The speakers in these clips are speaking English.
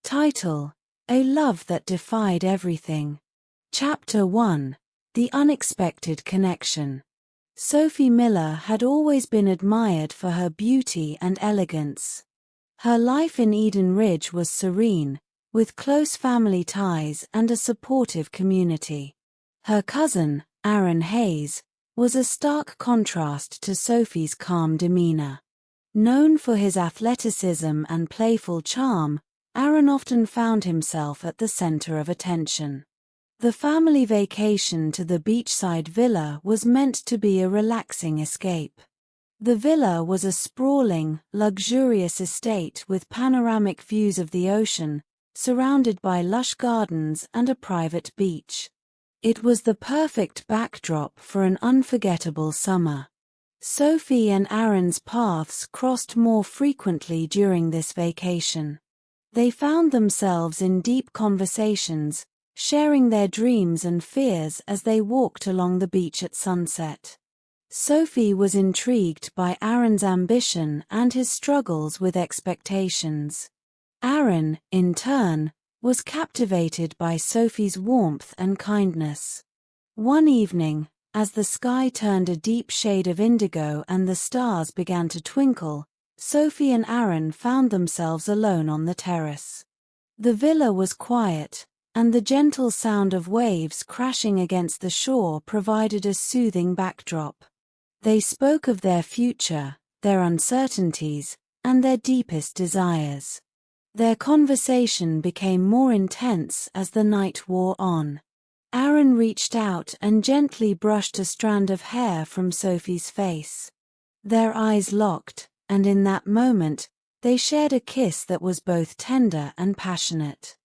Title: A Love That Defied Everything. Chapter 1: The Unexpected Connection. Sophie Miller had always been admired for her beauty and elegance. Her life in Eden Ridge was serene, with close family ties and a supportive community. Her cousin, Aaron Hayes, was a stark contrast to Sophie's calm demeanor. Known for his athleticism and playful charm, Aaron often found himself at the center of attention. The family vacation to the beachside villa was meant to be a relaxing escape. The villa was a sprawling, luxurious estate with panoramic views of the ocean, surrounded by lush gardens and a private beach. It was the perfect backdrop for an unforgettable summer. Sophie and Aaron's paths crossed more frequently during this vacation. They found themselves in deep conversations, sharing their dreams and fears as they walked along the beach at sunset. Sophie was intrigued by Aaron's ambition and his struggles with expectations. Aaron, in turn, was captivated by Sophie's warmth and kindness. One evening, as the sky turned a deep shade of indigo and the stars began to twinkle, Sophie and Aaron found themselves alone on the terrace. The villa was quiet, and the gentle sound of waves crashing against the shore provided a soothing backdrop. They spoke of their future, their uncertainties, and their deepest desires. Their conversation became more intense as the night wore on. Aaron reached out and gently brushed a strand of hair from Sophie's face. Their eyes locked, and in that moment, they shared a kiss that was both tender and passionate.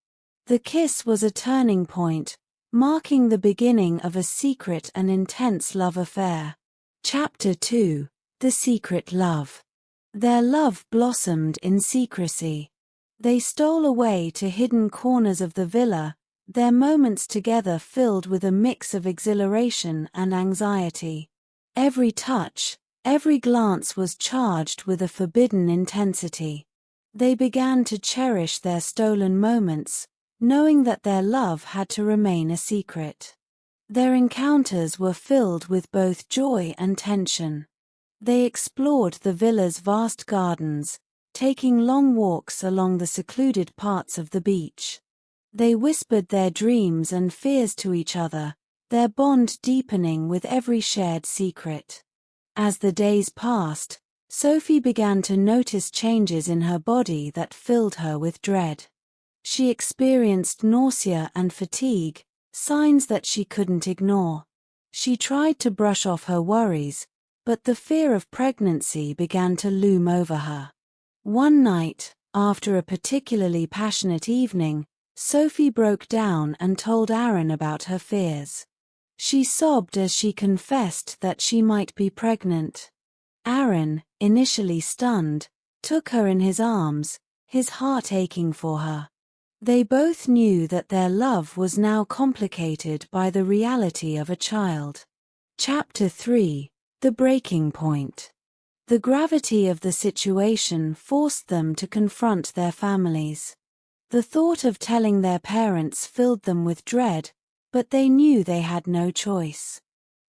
The kiss was a turning point, marking the beginning of a secret and intense love affair. Chapter 2: The Secret Love. Their love blossomed in secrecy. They stole away to hidden corners of the villa, their moments together filled with a mix of exhilaration and anxiety. Every touch, every glance was charged with a forbidden intensity. They began to cherish their stolen moments, knowing that their love had to remain a secret. Their encounters were filled with both joy and tension. They explored the villa's vast gardens, taking long walks along the secluded parts of the beach. They whispered their dreams and fears to each other, their bond deepening with every shared secret. As the days passed, Sophie began to notice changes in her body that filled her with dread. She experienced nausea and fatigue, signs that she couldn't ignore. She tried to brush off her worries, but the fear of pregnancy began to loom over her. One night, after a particularly passionate evening, Sophie broke down and told Aaron about her fears. She sobbed as she confessed that she might be pregnant. Aaron, initially stunned, took her in his arms, his heart aching for her. They both knew that their love was now complicated by the reality of a child. Chapter 3: The Breaking Point. The gravity of the situation forced them to confront their families. The thought of telling their parents filled them with dread, but they knew they had no choice.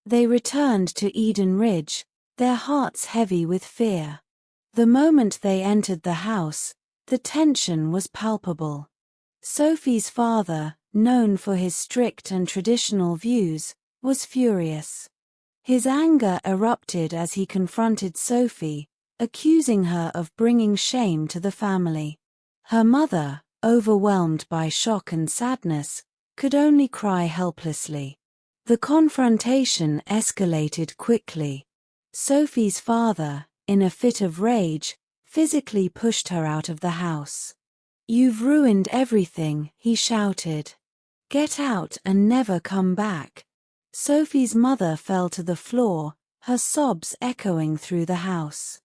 They returned to Eden Ridge, their hearts heavy with fear. The moment they entered the house, the tension was palpable. Sophie's father, known for his strict and traditional views, was furious. His anger erupted as he confronted Sophie, accusing her of bringing shame to the family. Her mother, overwhelmed by shock and sadness, could only cry helplessly. The confrontation escalated quickly. Sophie's father, in a fit of rage, physically pushed her out of the house. "You've ruined everything," he shouted. "Get out and never come back." Sophie's mother fell to the floor, her sobs echoing through the house.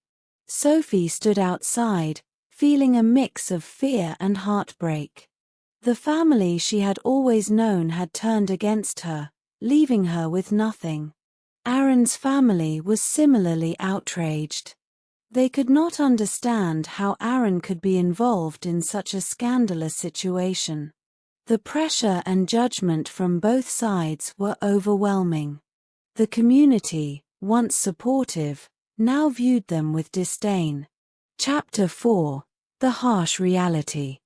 Sophie stood outside, feeling a mix of fear and heartbreak. The family she had always known had turned against her, leaving her with nothing. Aaron's family was similarly outraged. They could not understand how Aaron could be involved in such a scandalous situation. The pressure and judgment from both sides were overwhelming. The community, once supportive, now viewed them with disdain. Chapter 4: The Harsh Reality.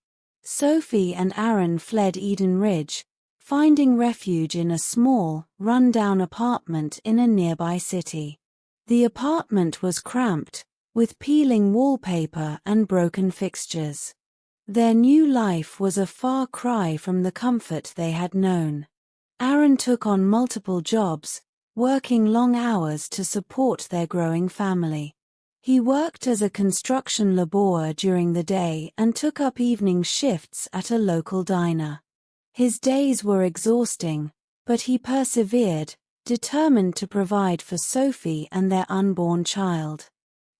Sophie and Aaron fled Eden Ridge, finding refuge in a small, run-down apartment in a nearby city. The apartment was cramped, with peeling wallpaper and broken fixtures. Their new life was a far cry from the comfort they had known. Aaron took on multiple jobs, working long hours to support their growing family. He worked as a construction laborer during the day and took up evening shifts at a local diner. His days were exhausting, but he persevered, determined to provide for Sophie and their unborn child.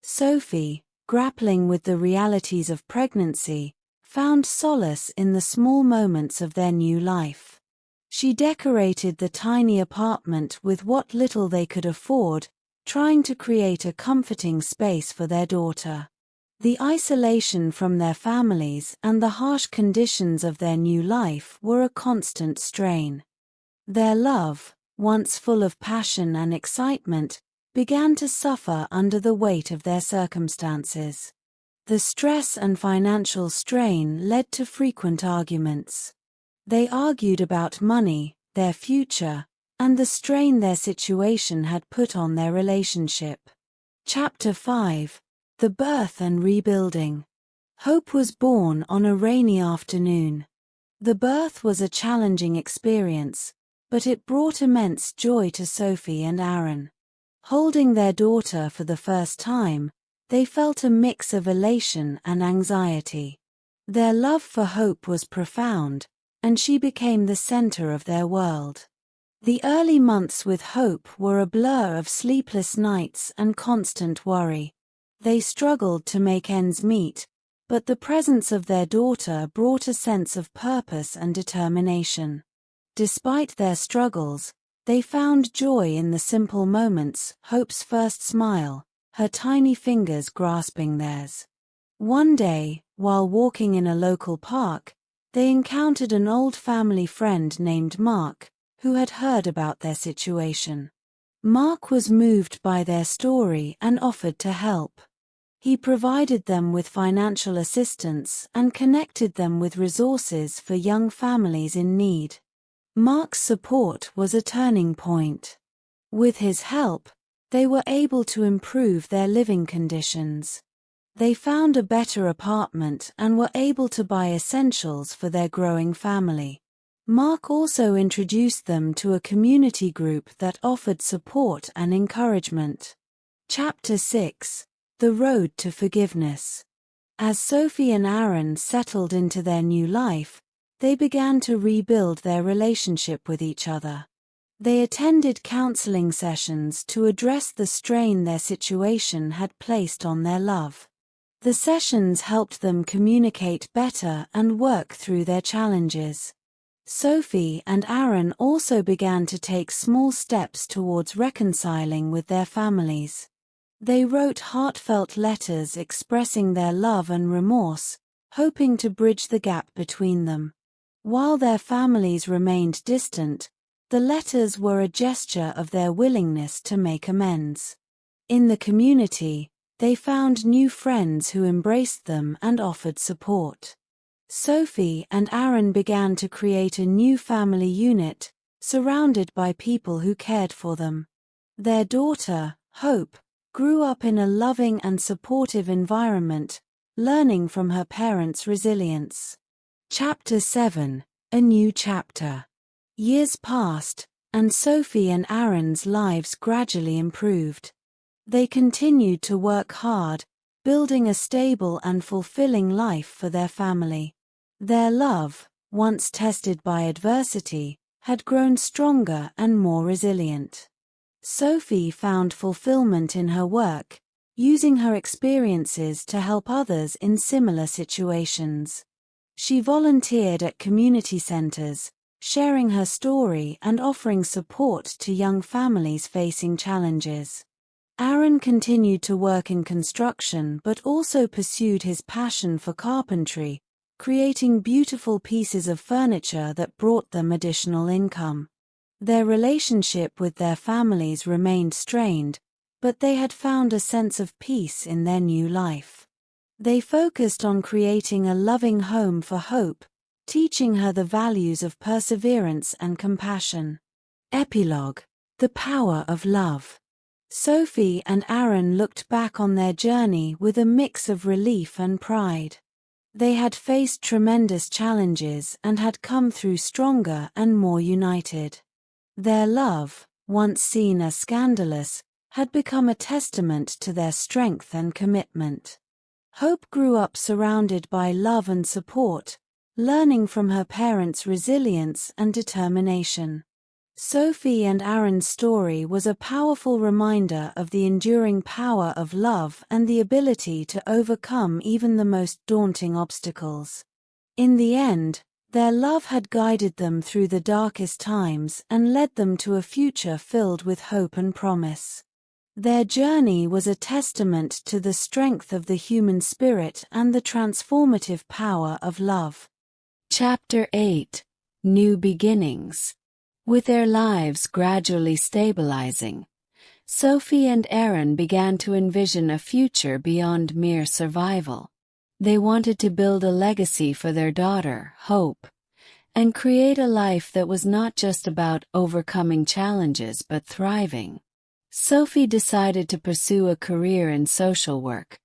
Sophie, grappling with the realities of pregnancy, found solace in the small moments of their new life. She decorated the tiny apartment with what little they could afford, trying to create a comforting space for their daughter. The isolation from their families and the harsh conditions of their new life were a constant strain. Their love, once full of passion and excitement, began to suffer under the weight of their circumstances. The stress and financial strain led to frequent arguments. They argued about money, their future, and the strain their situation had put on their relationship. Chapter 5: The Birth and Rebuilding. Hope was born on a rainy afternoon. The birth was a challenging experience, but it brought immense joy to Sophie and Aaron. Holding their daughter for the first time, they felt a mix of elation and anxiety. Their love for Hope was profound, and she became the center of their world. The early months with Hope were a blur of sleepless nights and constant worry. They struggled to make ends meet, but the presence of their daughter brought a sense of purpose and determination. Despite their struggles, they found joy in the simple moments: Hope's first smile, her tiny fingers grasping theirs. One day, while walking in a local park, they encountered an old family friend named Mark, who had heard about their situation. Mark was moved by their story and offered to help. He provided them with financial assistance and connected them with resources for young families in need. Mark's support was a turning point. With his help, they were able to improve their living conditions. They found a better apartment and were able to buy essentials for their growing family. Mark also introduced them to a community group that offered support and encouragement. Chapter 6: The Road to Forgiveness. As Sophie and Aaron settled into their new life, they began to rebuild their relationship with each other. They attended counseling sessions to address the strain their situation had placed on their love. The sessions helped them communicate better and work through their challenges. Sophie and Aaron also began to take small steps towards reconciling with their families. They wrote heartfelt letters expressing their love and remorse, hoping to bridge the gap between them. While their families remained distant, the letters were a gesture of their willingness to make amends. In the community, they found new friends who embraced them and offered support. Sophie and Aaron began to create a new family unit, surrounded by people who cared for them. Their daughter, Hope, grew up in a loving and supportive environment, learning from her parents' resilience. Chapter 7: A New Chapter. Years passed, and Sophie and Aaron's lives gradually improved. They continued to work hard, building a stable and fulfilling life for their family. Their love, once tested by adversity, had grown stronger and more resilient. Sophie found fulfillment in her work, using her experiences to help others in similar situations. She volunteered at community centers, sharing her story and offering support to young families facing challenges. Aaron continued to work in construction but also pursued his passion for carpentry, creating beautiful pieces of furniture that brought them additional income. Their relationship with their families remained strained, but they had found a sense of peace in their new life. They focused on creating a loving home for Hope, teaching her the values of perseverance and compassion. Epilogue: The Power of Love. Sophie and Aaron looked back on their journey with a mix of relief and pride. They had faced tremendous challenges and had come through stronger and more united. Their love, once seen as scandalous, had become a testament to their strength and commitment. Hope grew up surrounded by love and support, learning from her parents' resilience and determination. Sophie and Aaron's story was a powerful reminder of the enduring power of love and the ability to overcome even the most daunting obstacles. In the end, their love had guided them through the darkest times and led them to a future filled with hope and promise. Their journey was a testament to the strength of the human spirit and the transformative power of love. Chapter 8: New Beginnings. With their lives gradually stabilizing, Sophie and Aaron began to envision a future beyond mere survival. They wanted to build a legacy for their daughter, Hope, and create a life that was not just about overcoming challenges but thriving. Sophie decided to pursue a career in social work,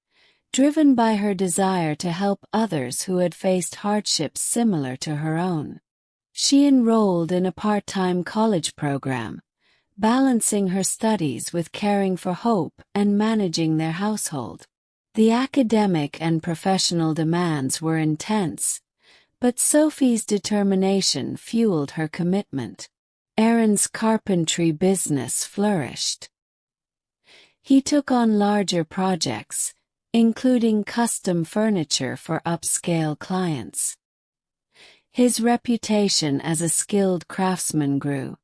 driven by her desire to help others who had faced hardships similar to her own. She enrolled in a part-time college program, balancing her studies with caring for Hope and managing their household. The academic and professional demands were intense, but Sophie's determination fueled her commitment. Aaron's carpentry business flourished. He took on larger projects, including custom furniture for upscale clients. His reputation as a skilled craftsman grew,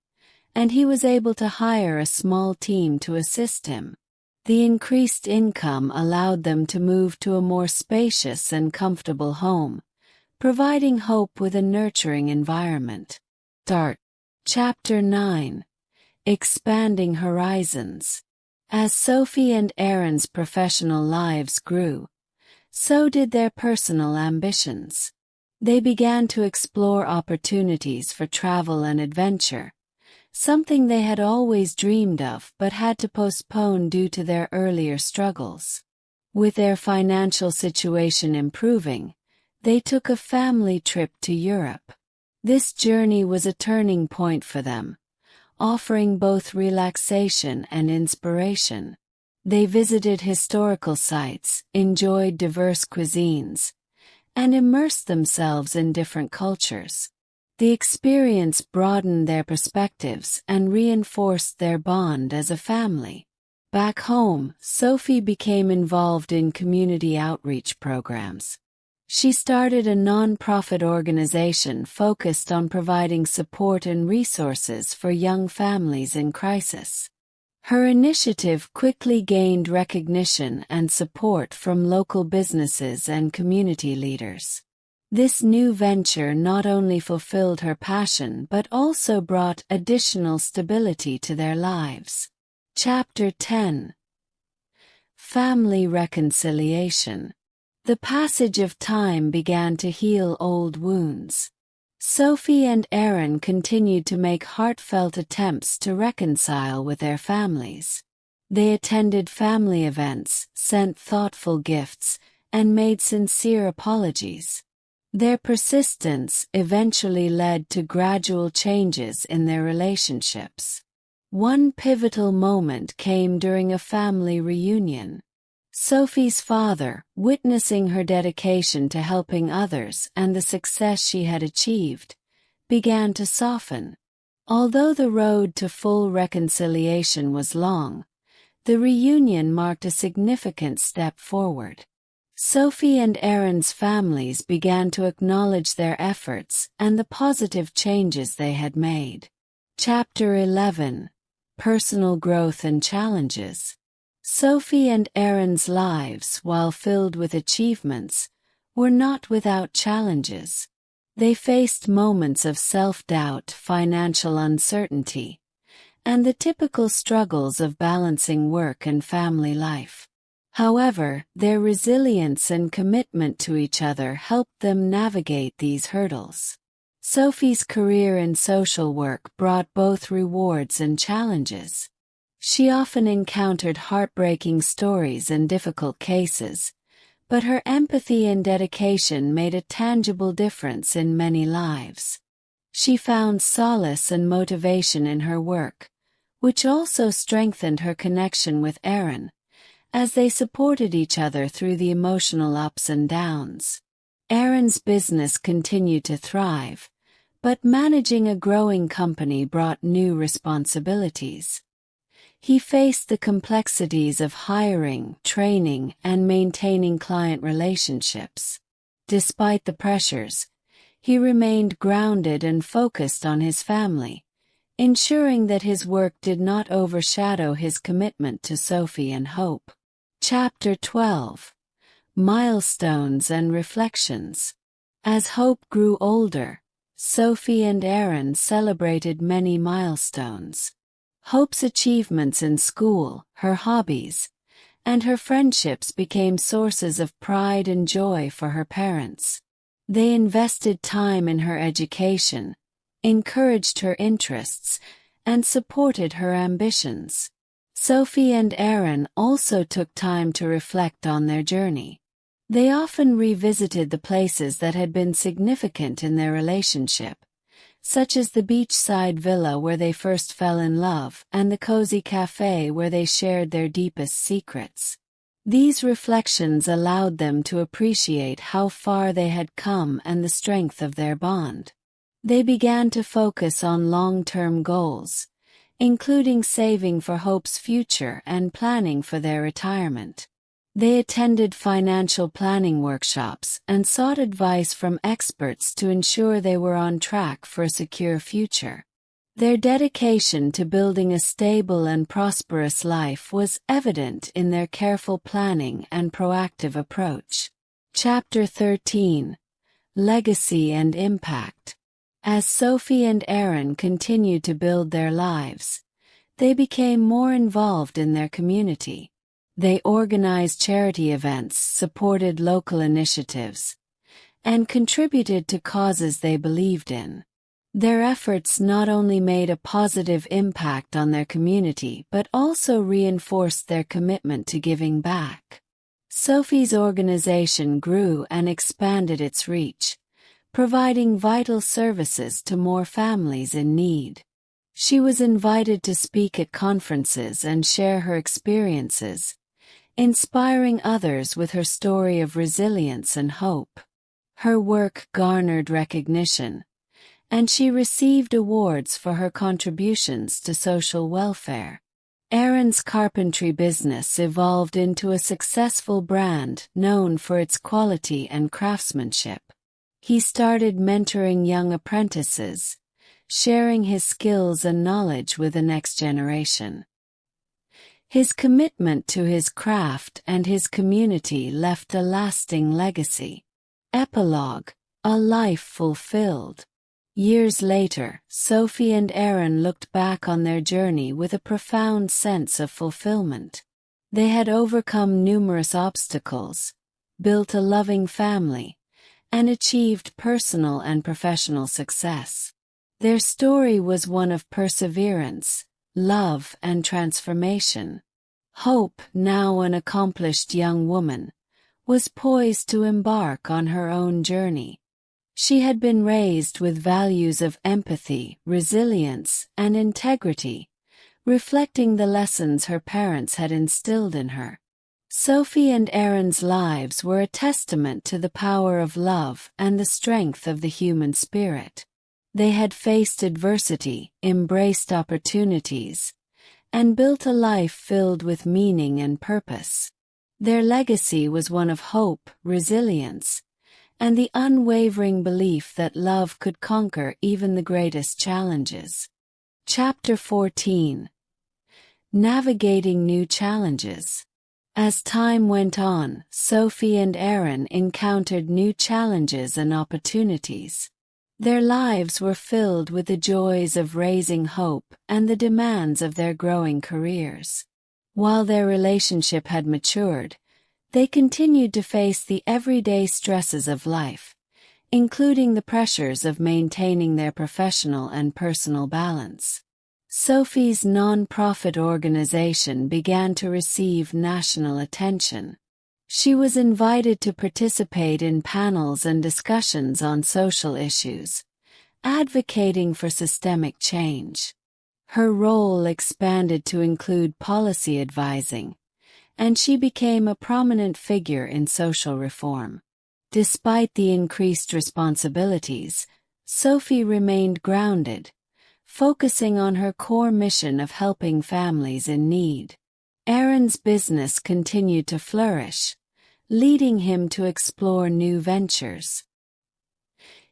and he was able to hire a small team to assist him. The increased income allowed them to move to a more spacious and comfortable home, providing Hope with a nurturing environment. Start. Chapter 9: Expanding Horizons. As Sophie and Aaron's professional lives grew, so did their personal ambitions. They began to explore opportunities for travel and adventure, something they had always dreamed of but had to postpone due to their earlier struggles. With their financial situation improving, they took a family trip to Europe. This journey was a turning point for them, offering both relaxation and inspiration. They visited historical sites, enjoyed diverse cuisines, and immersed themselves in different cultures. The experience broadened their perspectives and reinforced their bond as a family. Back home, Sophie became involved in community outreach programs. She started a non-profit organization focused on providing support and resources for young families in crisis. Her initiative quickly gained recognition and support from local businesses and community leaders. This new venture not only fulfilled her passion but also brought additional stability to their lives. Chapter 10: Family Reconciliation. The passage of time began to heal old wounds. Sophie and Aaron continued to make heartfelt attempts to reconcile with their families. They attended family events, sent thoughtful gifts, and made sincere apologies. Their persistence eventually led to gradual changes in their relationships. One pivotal moment came during a family reunion. Sophie's father, witnessing her dedication to helping others and the success she had achieved, began to soften. Although the road to full reconciliation was long, the reunion marked a significant step forward. Sophie and Aaron's families began to acknowledge their efforts and the positive changes they had made. Chapter 11: Personal Growth and Challenges. Sophie and Aaron's lives, while filled with achievements, were not without challenges. They faced moments of self-doubt, financial uncertainty, and the typical struggles of balancing work and family life. However, their resilience and commitment to each other helped them navigate these hurdles. Sophie's career in social work brought both rewards and challenges. She often encountered heartbreaking stories and difficult cases, but her empathy and dedication made a tangible difference in many lives. She found solace and motivation in her work, which also strengthened her connection with Aaron, as they supported each other through the emotional ups and downs. Aaron's business continued to thrive, but managing a growing company brought new responsibilities. He faced the complexities of hiring, training, and maintaining client relationships. Despite the pressures, he remained grounded and focused on his family, ensuring that his work did not overshadow his commitment to Sophie and Hope. Chapter 12. Milestones and Reflections. As Hope grew older, Sophie and Aaron celebrated many milestones. Hope's achievements in school, her hobbies, and her friendships became sources of pride and joy for her parents. They invested time in her education, encouraged her interests, and supported her ambitions. Sophie and Aaron also took time to reflect on their journey. They often revisited the places that had been significant in their relationship, such as the beachside villa where they first fell in love and the cozy cafe where they shared their deepest secrets. These reflections allowed them to appreciate how far they had come and the strength of their bond. They began to focus on long-term goals, including saving for Hope's future and planning for their retirement. They attended financial planning workshops and sought advice from experts to ensure they were on track for a secure future. Their dedication to building a stable and prosperous life was evident in their careful planning and proactive approach. Chapter 13. Legacy and Impact. As Sophie and Aaron continued to build their lives, they became more involved in their community. They organized charity events, supported local initiatives, and contributed to causes they believed in. Their efforts not only made a positive impact on their community but also reinforced their commitment to giving back. Sophie's organization grew and expanded its reach, providing vital services to more families in need. She was invited to speak at conferences and share her experiences, inspiring others with her story of resilience and hope. Her work garnered recognition, and she received awards for her contributions to social welfare. Aaron's carpentry business evolved into a successful brand known for its quality and craftsmanship. He started mentoring young apprentices, sharing his skills and knowledge with the next generation. His commitment to his craft and his community left a lasting legacy. Epilogue: A life fulfilled. Years later, Sophie and Aaron looked back on their journey with a profound sense of fulfillment. They had overcome numerous obstacles, built a loving family, and achieved personal and professional success. Their story was one of perseverance, love, and transformation. Hope, now an accomplished young woman, was poised to embark on her own journey. She had been raised with values of empathy, resilience, and integrity, reflecting the lessons her parents had instilled in her. Sophie and Aaron's lives were a testament to the power of love and the strength of the human spirit. They had faced adversity, embraced opportunities, and built a life filled with meaning and purpose. Their legacy was one of hope, resilience, and the unwavering belief that love could conquer even the greatest challenges. Chapter 14. Navigating new challenges. As time went on, Sophie and Aaron encountered new challenges and opportunities. Their lives were filled with the joys of raising Hope and the demands of their growing careers. While their relationship had matured, they continued to face the everyday stresses of life, including the pressures of maintaining their professional and personal balance. Sophie's non-profit organization began to receive national attention. She was invited to participate in panels and discussions on social issues, advocating for systemic change. Her role expanded to include policy advising, and she became a prominent figure in social reform. Despite the increased responsibilities, Sophie remained grounded, focusing on her core mission of helping families in need. Aaron's business continued to flourish, leading him to explore new ventures.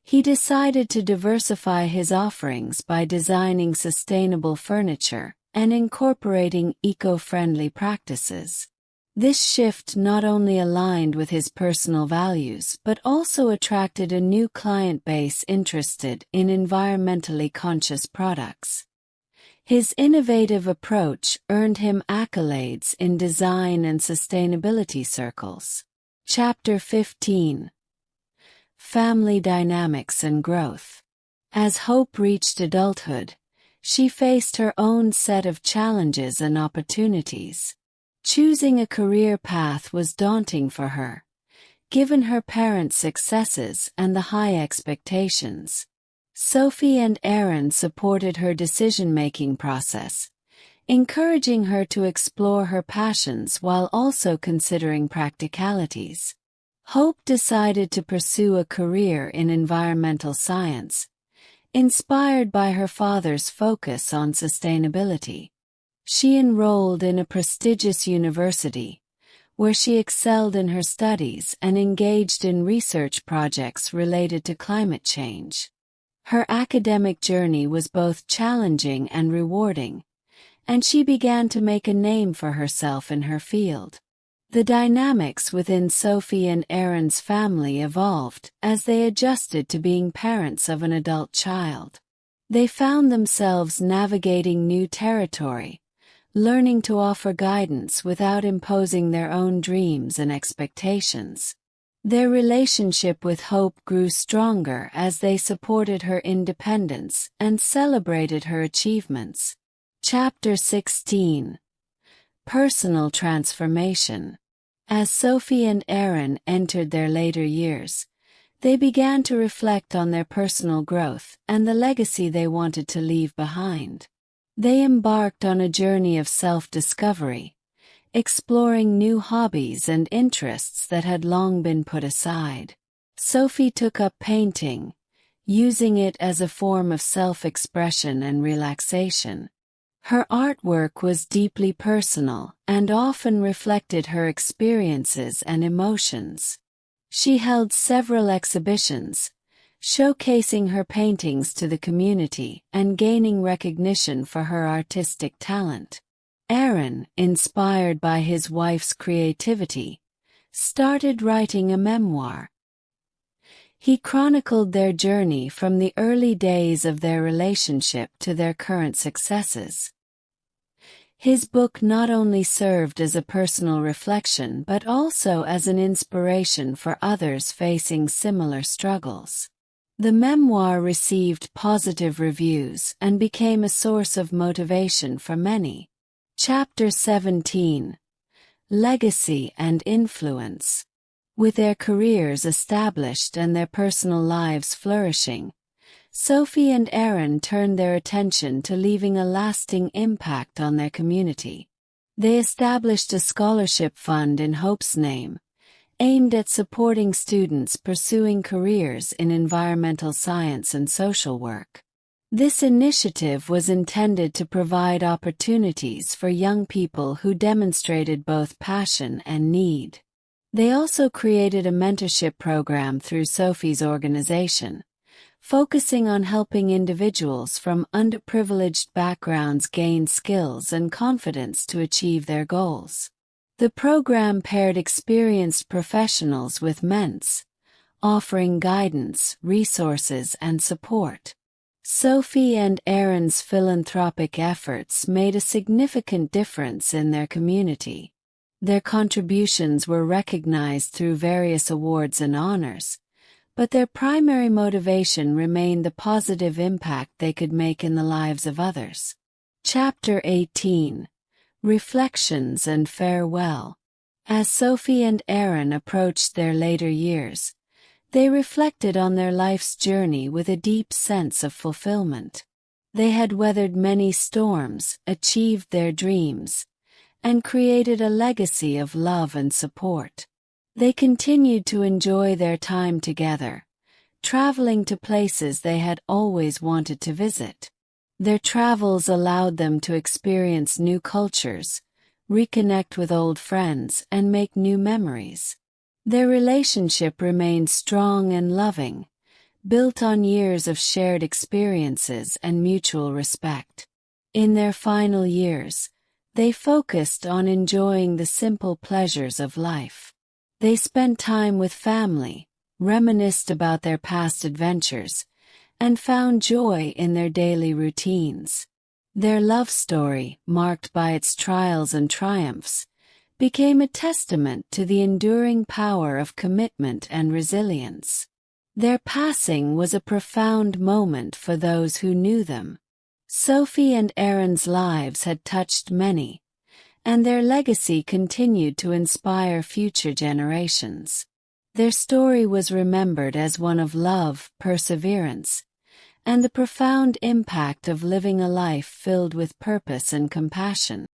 He decided to diversify his offerings by designing sustainable furniture and incorporating eco-friendly practices. This shift not only aligned with his personal values but also attracted a new client base interested in environmentally conscious products. His innovative approach earned him accolades in design and sustainability circles. Chapter 15. Family Dynamics and Growth. As Hope reached adulthood, she faced her own set of challenges and opportunities. Choosing a career path was daunting for her, given her parents' successes and the high expectations. Sophie and Aaron supported her decision-making process, encouraging her to explore her passions while also considering practicalities. Hope decided to pursue a career in environmental science, inspired by her father's focus on sustainability. She enrolled in a prestigious university, where she excelled in her studies and engaged in research projects related to climate change. Her academic journey was both challenging and rewarding, and she began to make a name for herself in her field. The dynamics within Sophie and Aaron's family evolved as they adjusted to being parents of an adult child. They found themselves navigating new territory, learning to offer guidance without imposing their own dreams and expectations. Their relationship with Hope grew stronger as they supported her independence and celebrated her achievements. Chapter 16. Personal Transformation. As Sophie and Aaron entered their later years, they began to reflect on their personal growth and the legacy they wanted to leave behind. They embarked on a journey of self-discovery, exploring new hobbies and interests that had long been put aside. Sophie took up painting, using it as a form of self-expression and relaxation. Her artwork was deeply personal and often reflected her experiences and emotions. She held several exhibitions, showcasing her paintings to the community and gaining recognition for her artistic talent. Aaron, inspired by his wife's creativity, started writing a memoir. He chronicled their journey from the early days of their relationship to their current successes. His book not only served as a personal reflection but also as an inspiration for others facing similar struggles. The memoir received positive reviews and became a source of motivation for many. Chapter 17. Legacy and Influence. With their careers established and their personal lives flourishing, Sophie and Aaron turned their attention to leaving a lasting impact on their community. They established a scholarship fund in Hope's name, aimed at supporting students pursuing careers in environmental science and social work. This initiative was intended to provide opportunities for young people who demonstrated both passion and need. They also created a mentorship program through Sophie's organization, focusing on helping individuals from underprivileged backgrounds gain skills and confidence to achieve their goals. The program paired experienced professionals with mentors, offering guidance, resources, and support. Sophie and Aaron's philanthropic efforts made a significant difference in their community. Their contributions were recognized through various awards and honors, but their primary motivation remained the positive impact they could make in the lives of others. Chapter 18: Reflections and Farewell. As Sophie and Aaron approached their later years, they reflected on their life's journey with a deep sense of fulfillment. They had weathered many storms, achieved their dreams, and created a legacy of love and support. They continued to enjoy their time together, traveling to places they had always wanted to visit. Their travels allowed them to experience new cultures, reconnect with old friends, and make new memories. Their relationship remained strong and loving, built on years of shared experiences and mutual respect. In their final years, they focused on enjoying the simple pleasures of life. They spent time with family, reminisced about their past adventures, and found joy in their daily routines. Their love story, marked by its trials and triumphs, became a testament to the enduring power of commitment and resilience. Their passing was a profound moment for those who knew them. Sophie and Aaron's lives had touched many, and their legacy continued to inspire future generations. Their story was remembered as one of love, perseverance, and the profound impact of living a life filled with purpose and compassion.